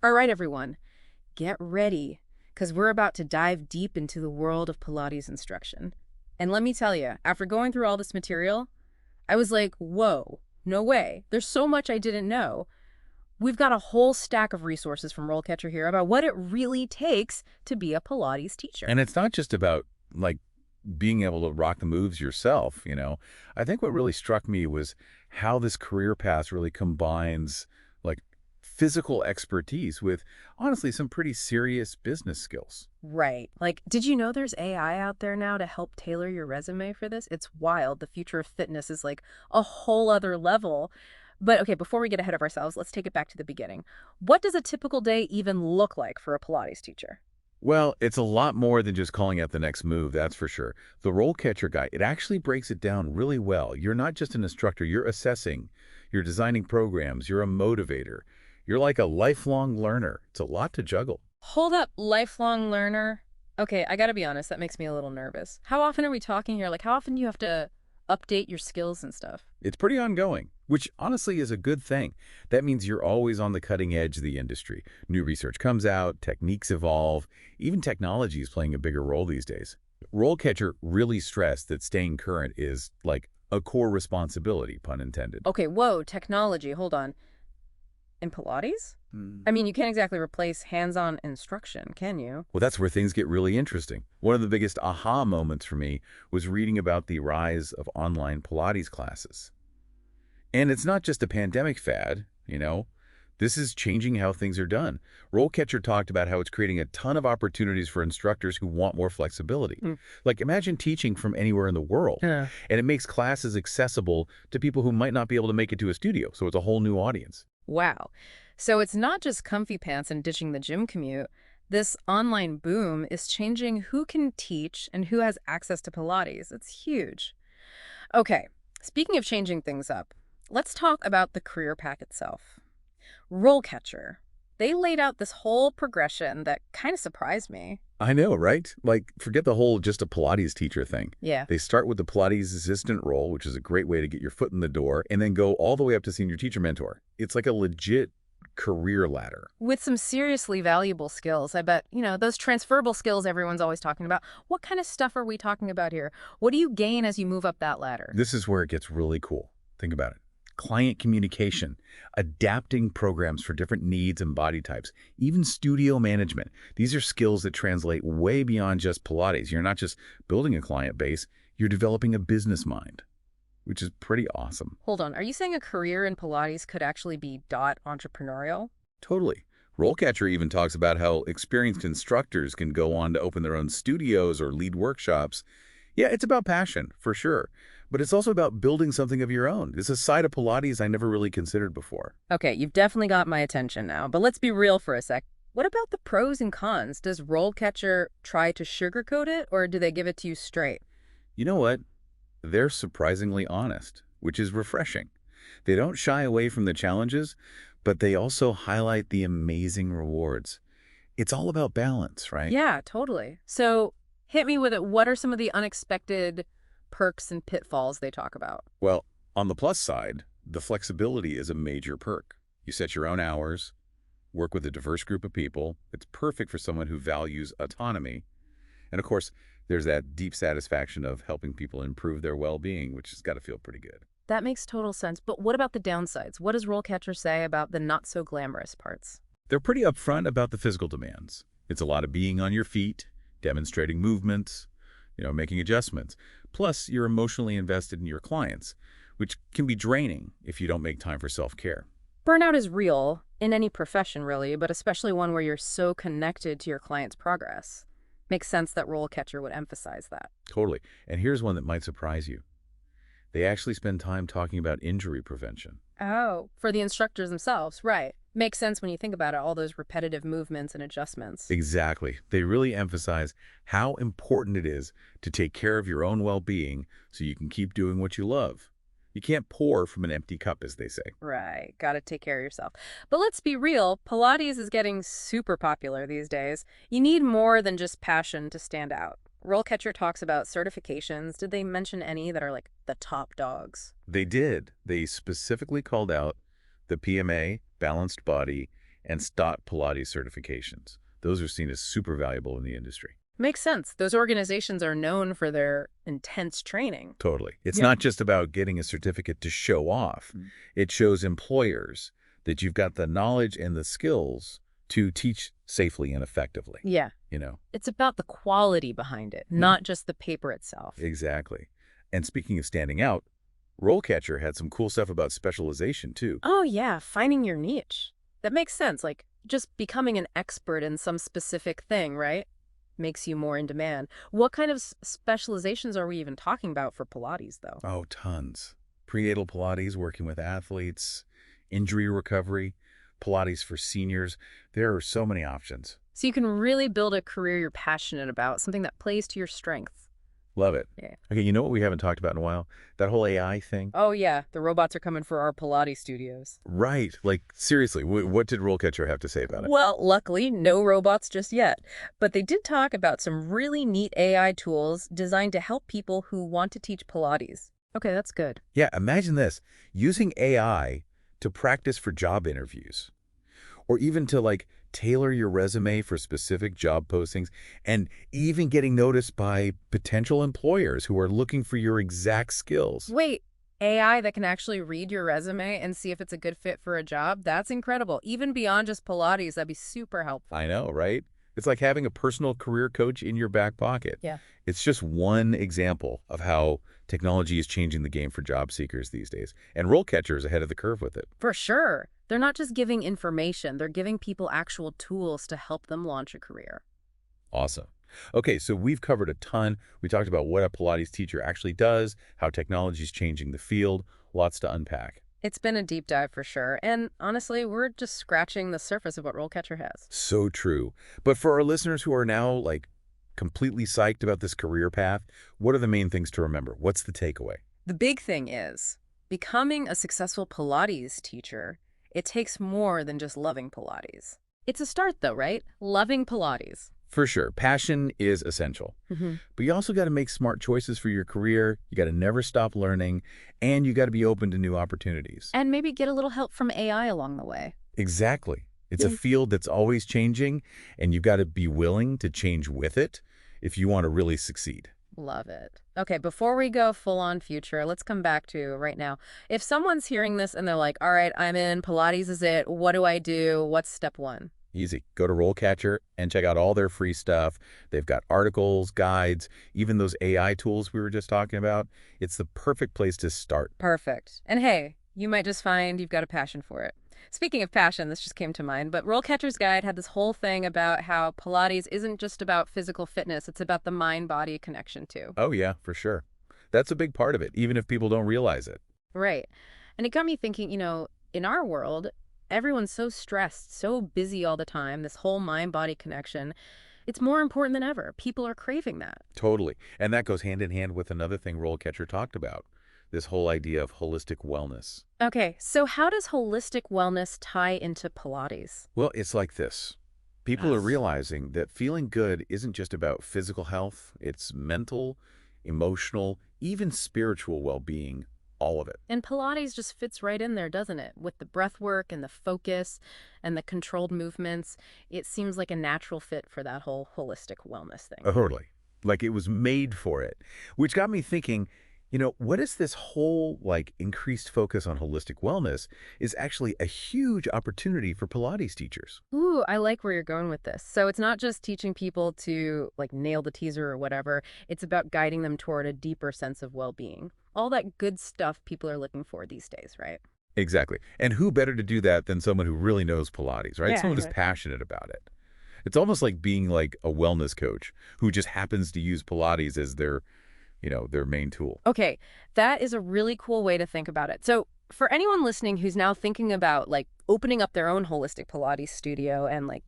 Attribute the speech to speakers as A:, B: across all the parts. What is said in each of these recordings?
A: All right, everyone, get ready, because we're about to dive deep into the world of Pilates instruction. And let me tell you, after going through all this material, I was like, whoa, no way. There's so much I didn't know. We've got a whole stack of resources from RoleCatcher here about what it really takes to be a Pilates
B: And
A: teacher.
B: it's not just about, like, being able to rock the moves yourself. I think what really struck me was how this career path really combines, like, physical expertise with, honestly, some pretty serious business skills.
A: Right. Like, did you know there's AI out there now to help tailor your resume for this? It's wild. The future of fitness is like a whole other level. But okay, before we get ahead of ourselves, let's take it back to the beginning. What does a typical day even look like for a Pilates teacher?
B: Well, it's a lot more than just calling out the next move, that's for sure. The role catcher guy, it actually breaks it down really well. You're not just an instructor, you're assessing, you're designing programs, you're a motivator. You're like a lifelong learner. It's a lot to juggle.
A: Hold up, lifelong learner. Okay, I gotta be honest, that makes me a little nervous. How often are we talking here? Like, how often do you have to update your skills and stuff?
B: It's pretty ongoing, which honestly is a good thing. That means you're always on the cutting edge of the industry. New research comes out, techniques evolve, even technology is playing a bigger role these days. Rollcatcher really stressed that staying current is, like, a core responsibility, pun intended.
A: Okay, whoa, technology, hold on. In Pilates? I mean, you can't exactly replace hands-on instruction, can you?
B: Well, that's where things get really interesting. One of the biggest aha moments for me was reading about the rise of online Pilates classes. And it's not just a pandemic fad. This is changing how things are done. Rollcatcher talked about how it's creating a ton of opportunities for instructors who want more flexibility.
A: Mm.
B: Like, imagine teaching from anywhere in the world,
A: Yeah.
B: and it makes classes accessible to people who might not be able to make it to a studio, so it's a whole new audience.
A: Wow. So it's not just comfy pants and ditching the gym commute. This online boom is changing who can teach and who has access to Pilates. It's huge. Okay, speaking of changing things up, let's talk about the career path itself. Rollcatcher. They laid out this whole progression that kind of surprised me.
B: I know, right? Like, forget the whole just a Pilates teacher thing.
A: Yeah.
B: They start with the Pilates assistant role, which is a great way to get your foot in the door, and then go all the way up to senior teacher mentor. It's like a legit career ladder.
A: With some seriously valuable skills. I bet, those transferable skills everyone's always talking about. What kind of stuff are we talking about here? What do you gain as you move up that ladder?
B: This is where it gets really cool. Think about it. Client communication, adapting programs for different needs and body types, even studio management. These are skills that translate way beyond just Pilates. You're not just building a client base, you're developing a business mind, which is pretty awesome.
A: Hold on, are you saying a career in Pilates could actually be entrepreneurial?
B: Totally. Rollcatcher even talks about how experienced instructors can go on to open their own studios or lead workshops. Yeah, it's about passion, for sure. But it's also about building something of your own. It's a side of Pilates I never really considered before.
A: Okay, you've definitely got my attention now, but let's be real for a sec. What about the pros and cons? Does Rollcatcher try to sugarcoat it, or do they give it to you straight?
B: You know what? They're surprisingly honest, which is refreshing. They don't shy away from the challenges, but they also highlight the amazing rewards. It's all about balance, right?
A: Yeah, totally. So hit me with it. What are some of the unexpected perks and pitfalls they talk about?
B: Well, on the plus side, the flexibility is a major perk. You set your own hours, work with a diverse group of people. It's perfect for someone who values autonomy. And of course, there's that deep satisfaction of helping people improve their well-being, which has got to feel pretty good.
A: That makes total sense. But what about the downsides? What does Rollcatcher say about the not so glamorous parts?
B: They're pretty upfront about the physical demands. It's a lot of being on your feet, demonstrating movements, making adjustments. Plus, you're emotionally invested in your clients, which can be draining if you don't make time for self-care.
A: Burnout is real in any profession, really, but especially one where you're so connected to your client's progress. Makes sense that Rollcatcher would emphasize that.
B: Totally. And here's one that might surprise you. They actually spend time talking about injury prevention.
A: Oh, for the instructors themselves, right. Makes sense when you think about it, all those repetitive movements and adjustments.
B: Exactly. They really emphasize how important it is to take care of your own well-being so you can keep doing what you love. You can't pour from an empty cup, as they say.
A: Right, gotta take care of yourself. But let's be real, Pilates is getting super popular these days. You need more than just passion to stand out. Rollcatcher talks about certifications. Did they mention any that are like the top dogs?
B: They did. They specifically called out the PMA, Balanced Body, and STOT Pilates certifications. Those are seen as super valuable in the industry.
A: Makes sense. Those organizations are known for their intense training.
B: Totally. It's
A: Yeah.
B: not just about getting a certificate to show off. It shows employers that you've got the knowledge and the skills to teach safely and effectively,
A: Yeah.
B: you know?
A: It's about the quality behind it, not just the paper itself.
B: Exactly. And speaking of standing out, RoleCatcher had some cool stuff about specialization, too.
A: Oh, yeah, finding your niche. That makes sense. Like, just becoming an expert in some specific thing, right? Makes you more in demand. What kind of specializations are we even talking about for Pilates, though?
B: Oh, tons. Prenatal Pilates, working with athletes, injury recovery, Pilates for seniors. There are so many options.
A: So you can really build a career you're passionate about, something that plays to your strengths.
B: Love it.
A: Yeah.
B: Okay, you know what we haven't talked about in a while? That whole AI thing.
A: Oh, yeah, the robots are coming for our Pilates studios.
B: Right. Like, seriously, what did RoleCatcher have to say about it?
A: Well, luckily, no robots just yet. But they did talk about some really neat AI tools designed to help people who want to teach Pilates. Okay, that's good.
B: Yeah, imagine this. Using AI to practice for job interviews, or even to, like, tailor your resume for specific job postings, and even getting noticed by potential employers who are looking for your exact skills.
A: Wait, AI that can actually read your resume and see if it's a good fit for a job? That's incredible. Even beyond just Pilates, that'd be super helpful.
B: I know, right? It's like having a personal career coach in your back pocket.
A: Yeah.
B: It's just one example of how technology is changing the game for job seekers these days. And RoleCatcher is ahead of the curve with it.
A: For sure. They're not just giving information, they're giving people actual tools to help them launch a career.
B: Awesome. Okay, so we've covered a ton. We talked about what a Pilates teacher actually does, how technology is changing the field, lots to unpack.
A: It's been a deep dive for sure. And honestly, we're just scratching the surface of what RoleCatcher has.
B: So true. But for our listeners who are now, like, completely psyched about this career path, what are the main things to remember? What's the takeaway?
A: The big thing is becoming a successful Pilates teacher, it takes more than just loving Pilates. It's a start though, right? Loving Pilates.
B: For sure, passion is essential. But you also got to make smart choices for your career. You got to never stop learning, and you got to be open to new opportunities.
A: And maybe get a little help from AI along the way.
B: Exactly. It's a
A: Yeah.
B: field that's always changing, and you've got to be willing to change with it if you want to really succeed.
A: Love it. Okay, before we go full on future, let's come back to right now. If someone's hearing this and they're like, all right, I'm in, Pilates is it, what do I do? What's step one?
B: Easy. Go to RoleCatcher and check out all their free stuff. They've got articles, guides, even those AI tools we were just talking about. It's the perfect place to start.
A: Perfect. And hey, you might just find you've got a passion for it. Speaking of passion, this just came to mind, but RoleCatcher's guide had this whole thing about how Pilates isn't just about physical fitness, it's about the mind-body connection too.
B: Oh, yeah, for sure. That's a big part of it, even if people don't realize it.
A: Right. And it got me thinking, in our world, everyone's so stressed, so busy all the time, this whole mind-body connection, it's more important than ever. People are craving that.
B: Totally. And that goes hand in hand with another thing RoleCatcher talked about, this whole idea of holistic wellness.
A: Okay, so how does holistic wellness tie into Pilates?
B: Well, it's like this. People are
A: Yes.
B: realizing that feeling good isn't just about physical health. It's mental, emotional, even spiritual well-being, all of it.
A: And Pilates just fits right in there, doesn't it? With the breath work and the focus and the controlled movements, it seems like a natural fit for that whole holistic wellness thing.
B: Totally. Like it was made for it, which got me thinking, what is this whole like increased focus on holistic wellness is actually a huge opportunity for Pilates teachers.
A: Ooh, I like where you're going with this. So it's not just teaching people to like nail the teaser or whatever. It's about guiding them toward a deeper sense of well-being. All that good stuff people are looking for these days, right?
B: Exactly. And who better to do that than someone who really knows Pilates, right?
A: Yeah,
B: Someone who's
A: right.
B: passionate about it. It's almost like being like a wellness coach who just happens to use Pilates as their main tool.
A: Okay, that is a really cool way to think about it. So for anyone listening who's now thinking about like opening up their own holistic Pilates studio and like,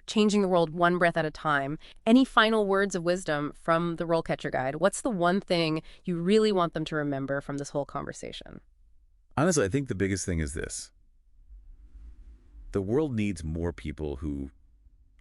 A: changing the world one breath at a time, any final words of wisdom from the RoleCatcher guide? What's the one thing you really want them to remember from this whole conversation?
B: Honestly, I think the biggest thing is this. The world needs more people who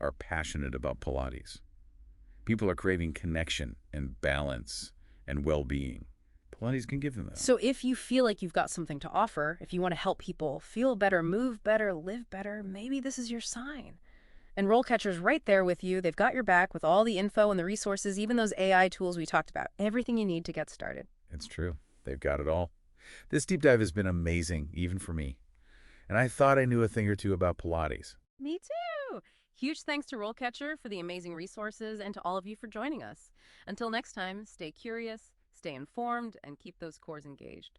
B: are passionate about Pilates. People are craving connection and balance and well-being. Pilates can give them that.
A: So if you feel like you've got something to offer, if you want to help people feel better, move better, live better, maybe this is your sign. And RoleCatcher's right there with you. They've got your back with all the info and the resources, even those AI tools we talked about. Everything you need to get started.
B: It's true. They've got it all. This deep dive has been amazing, even for me. And I thought I knew a thing or two about Pilates.
A: Me too. Huge thanks to RoleCatcher for the amazing resources and to all of you for joining us. Until next time, stay curious, stay informed, and keep those cores engaged.